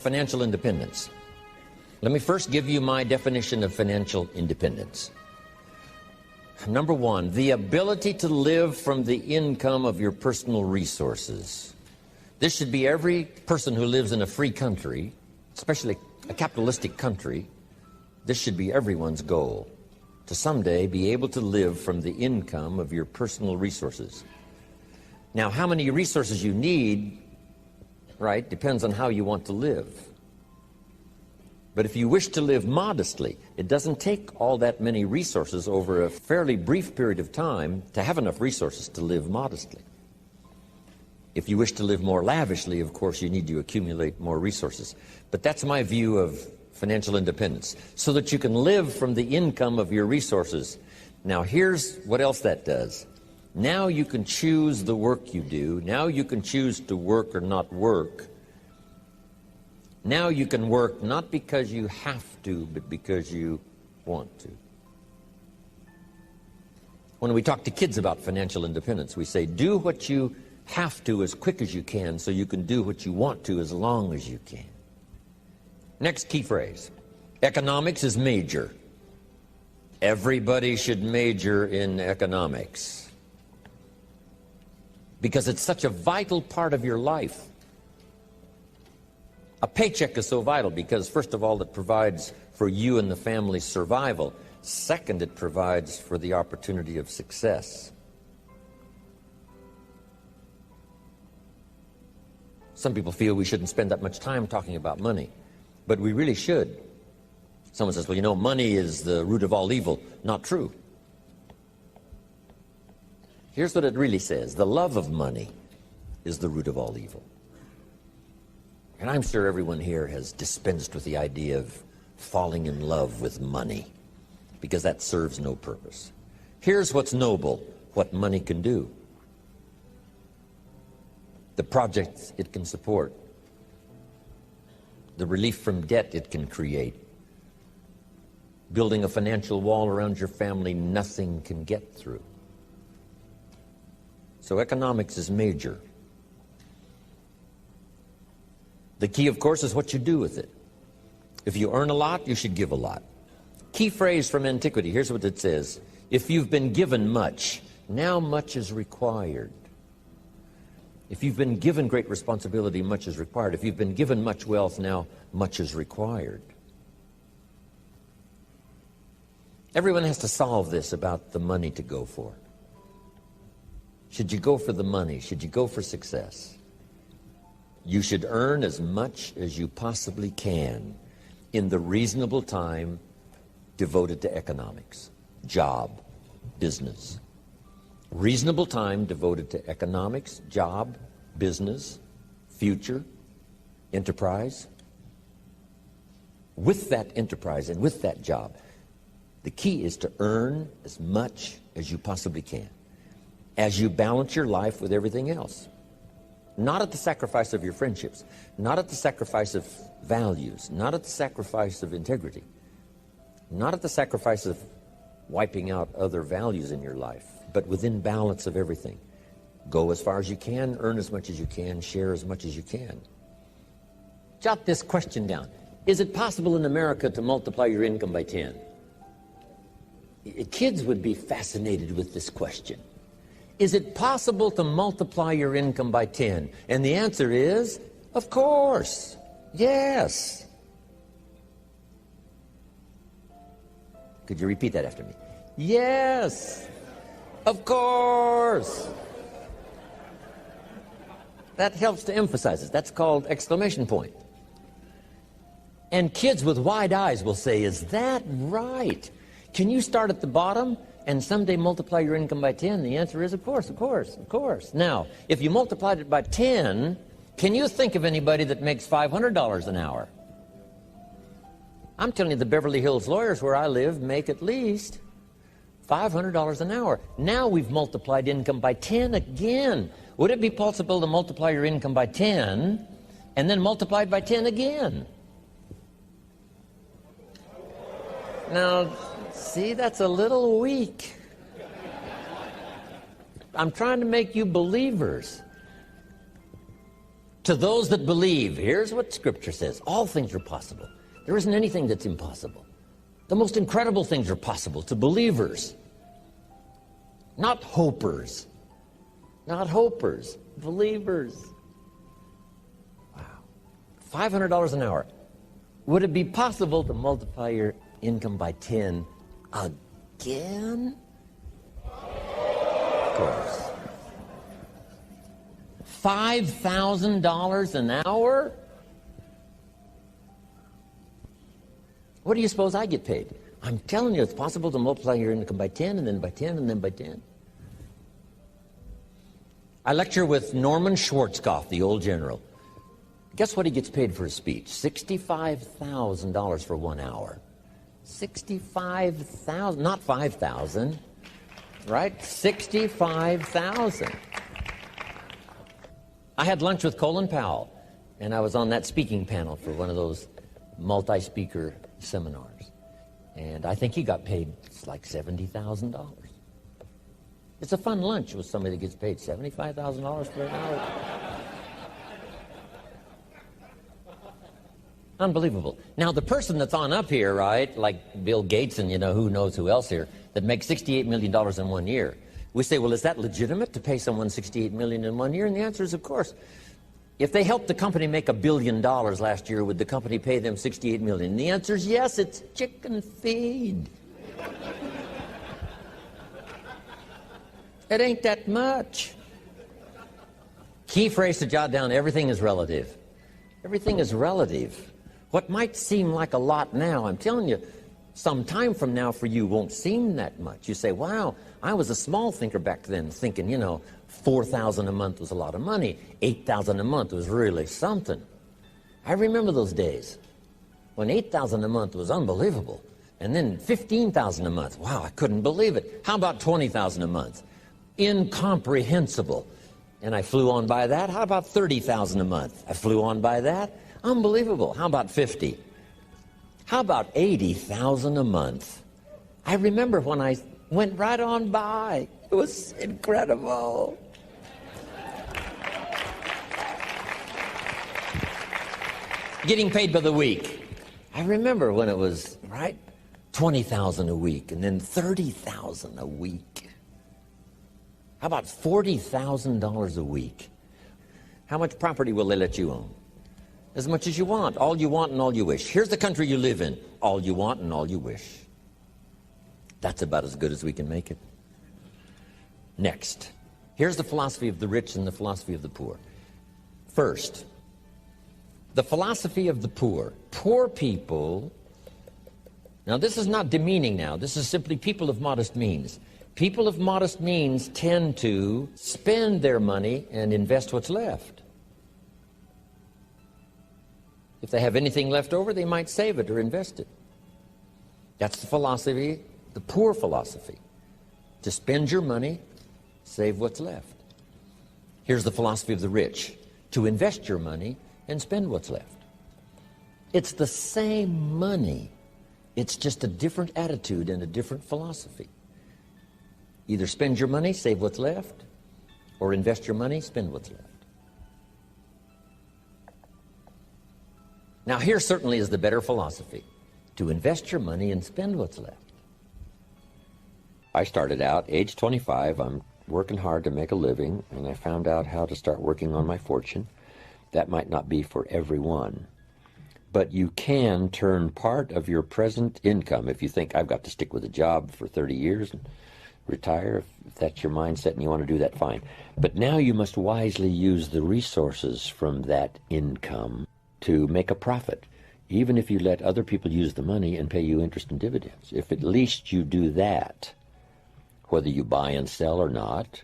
Financial independence. Let me first give you my definition of financial independence. Number one, the ability to live from the income of your personal resources. This should be every person who lives in a free country, especially a capitalistic country. This should be everyone's goal, to someday be able to live from the income of your personal resources. Now, how many resources you need, right, depends on how you want to live. But if you wish to live modestly, it doesn't take all that many resources over a fairly brief period of time to have enough resources to live modestly. If you wish to live more lavishly, of course, you need to accumulate more resources. But that's my view of financial independence, so that you can live from the income of your resources. Now, here's what else that does. Now you can choose the work you do. Now you can choose to work or not work. Now you can work not because you have to, but because you want to. When we talk to kids about financial independence, we say, do what you have to as quick as you can so you can do what you want to as long as you can. Next key phrase. Economics is major. Everybody should major in economics, because it's such a vital part of your life. A paycheck is so vital because, first of all, it provides for you and the family's survival. Second, it provides for the opportunity of success. Some people feel we shouldn't spend that much time talking about money, but we really should. Someone says, well, you know, money is the root of all evil. Not true. Here's what it really says. The love of money is the root of all evil. And I'm sure everyone here has dispensed with the idea of falling in love with money, because that serves no purpose. Here's what's noble, what money can do. The projects it can support. The relief from debt it can create. Building a financial wall around your family nothing can get through. So economics is major. The key, of course, is what you do with it. If you earn a lot, you should give a lot. Key phrase from antiquity, here's what it says. If you've been given much, now much is required. If you've been given great responsibility, much is required. If you've been given much wealth, now much is required. Everyone has to solve this about the money to go for. Should you go for the money? Should you go for success? You should earn as much as you possibly can in the reasonable time devoted to economics, job, business. Reasonable time devoted to economics, job, business, future, enterprise. With that enterprise and with that job, the key is to earn as much as you possibly can, as you balance your life with everything else. Not at the sacrifice of your friendships, not at the sacrifice of values, not at the sacrifice of integrity, not at the sacrifice of wiping out other values in your life, but within balance of everything. Go as far as you can, earn as much as you can, share as much as you can. Jot this question down. Is it possible in America to multiply your income by 10? Kids would be fascinated with this question. Is it possible to multiply your income by 10? And the answer is, of course, yes. Could you repeat that after me? Yes, of course. That helps to emphasize it. That's called exclamation point. And kids with wide eyes will say, is that right? Can you start at the bottom and someday multiply your income by 10? The answer is, of course, of course, of course. Now, if you multiplied it by 10, can you think of anybody that makes $500 an hour? I'm telling you, the Beverly Hills lawyers where I live make at least $500 an hour. Now we've multiplied income by 10 again. Would it be possible to multiply your income by 10 and then multiply it by 10 again? Now, see, that's a little weak. I'm trying to make you believers. To those that believe, here's what Scripture says. All things are possible. There isn't anything that's impossible. The most incredible things are possible to believers. Not hopers. Not hopers. Believers. Wow. $500 an hour. Would it be possible to multiply your income by 10 again? Of course. $5,000 an hour? What do you suppose I get paid? I'm telling you, it's possible to multiply your income by 10, and then by 10, and then by 10. I lecture with Norman Schwarzkopf, the old general. Guess what he gets paid for his speech? $65,000 for 1 hour. 65,000, not 5,000, right? 65,000. I had lunch with Colin Powell, and I was on that speaking panel for one of those multi-speaker seminars. And I think he got paid like $70,000. It's a fun lunch with somebody that gets paid $75,000 for an hour. Unbelievable. Now, the person that's on up here, right, like Bill Gates and, who knows who else here, that makes $68 million in 1 year. We say, well, is that legitimate to pay someone $68 million in 1 year? And the answer is, of course. If they helped the company make $1 billion last year, would the company pay them $68 million? And the answer is yes, it's chicken feed. It ain't that much. Key phrase to jot down, everything is relative. Everything is relative. What might seem like a lot now, I'm telling you, some time from now for you won't seem that much. You say, wow, I was a small thinker back then, thinking, $4,000 a month was a lot of money. $8,000 a month was really something. I remember those days when $8,000 a month was unbelievable. And then $15,000 a month. Wow, I couldn't believe it. How about $20,000 a month? Incomprehensible. And I flew on by that. How about $30,000 a month? I flew on by that. Unbelievable. How about 50? How about 80,000 a month? I remember when I went right on by. It was incredible. Getting paid by the week. I remember when it was, right, 20,000 a week and then 30,000 a week. How about $40,000 a week? How much property will they let you own? As much as you want, all you want and all you wish. Here's the country you live in. All you want and all you wish. That's about as good as we can make it. Next, here's the philosophy of the rich and the philosophy of the poor. First, the philosophy of the poor. Poor people, now this is not demeaning now, this is simply people of modest means. People of modest means tend to spend their money and invest what's left. If they have anything left over, they might save it or invest it. That's the philosophy, the poor philosophy. To spend your money, save what's left. Here's the philosophy of the rich. To invest your money and spend what's left. It's the same money. It's just a different attitude and a different philosophy. Either spend your money, save what's left, or invest your money, spend what's left. Now, here certainly is the better philosophy, to invest your money and spend what's left. I started out, age 25, I'm working hard to make a living, and I found out how to start working on my fortune. That might not be for everyone, but you can turn part of your present income, if you think I've got to stick with a job for 30 years and retire, if that's your mindset and you want to do that, fine. But now you must wisely use the resources from that income to make a profit, even if you let other people use the money and pay you interest and dividends. If at least you do that, whether you buy and sell or not.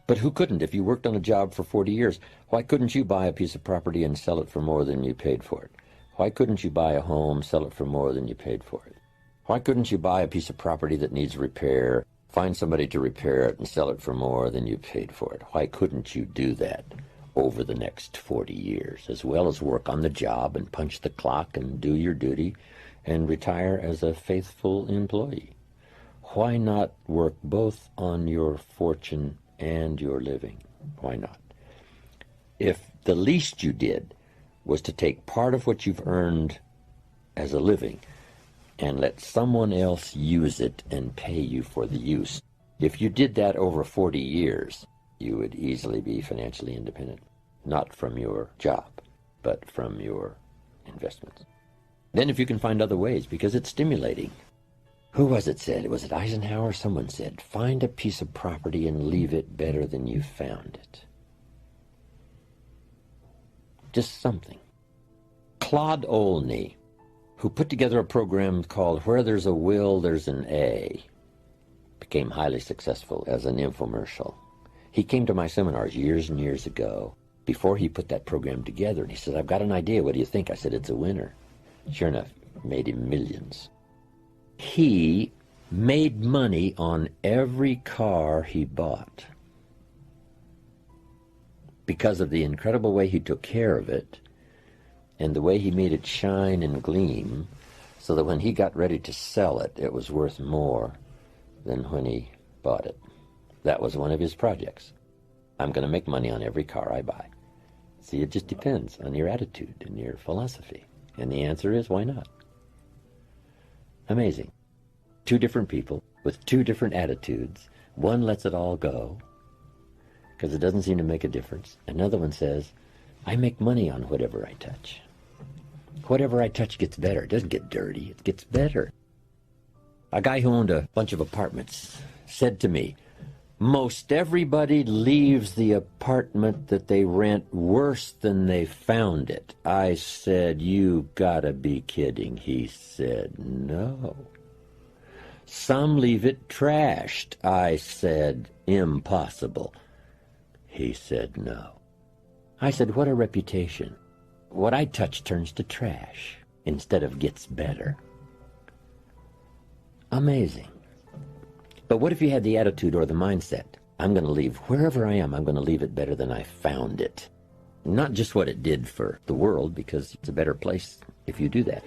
But who couldn't? If you worked on a job for 40 years, why couldn't you buy a piece of property and sell it for more than you paid for it? Why couldn't you buy a home, sell it for more than you paid for it? Why couldn't you buy a piece of property that needs repair, find somebody to repair it and sell it for more than you paid for it? Why couldn't you do that over the next 40 years, as well as work on the job and punch the clock and do your duty and retire as a faithful employee? Why not work both on your fortune and your living? Why not? If The least you did was to take part of what you've earned as a living and let someone else use it and pay you for the use. If you did that over 40 years, you would easily be financially independent, not from your job, but from your investments. Then if you can find other ways, because it's stimulating. Who was it said? Was it Eisenhower? Someone said, find a piece of property and leave it better than you found it. Just something. Claude Olney, who put together a program called Where There's a Will, There's an A, became highly successful as an infomercial. He came to my seminars years and years ago before he put that program together, and he said, I've got an idea. What do you think? I said, it's a winner. Sure enough, made him millions. He made money on every car he bought because of the incredible way he took care of it and the way he made it shine and gleam, so that when he got ready to sell it, it was worth more than when he bought it. That was one of his projects. I'm going to make money on every car I buy. See, it just depends on your attitude and your philosophy. And the answer is, why not? Amazing. Two different people with two different attitudes. One lets it all go because it doesn't seem to make a difference. Another one says, I make money on whatever I touch. Whatever I touch gets better. It doesn't get dirty. It gets better. A guy who owned a bunch of apartments said to me, most everybody leaves the apartment that they rent worse than they found it. I said, you gotta be kidding. He said, no. Some leave it trashed. I said, impossible. He said, no. I said, what a reputation. What I touch turns to trash instead of gets better. Amazing. But what if you had the attitude or the mindset, I'm going to leave wherever I am, I'm going to leave it better than I found it. Not just what it did for the world, because it's a better place if you do that.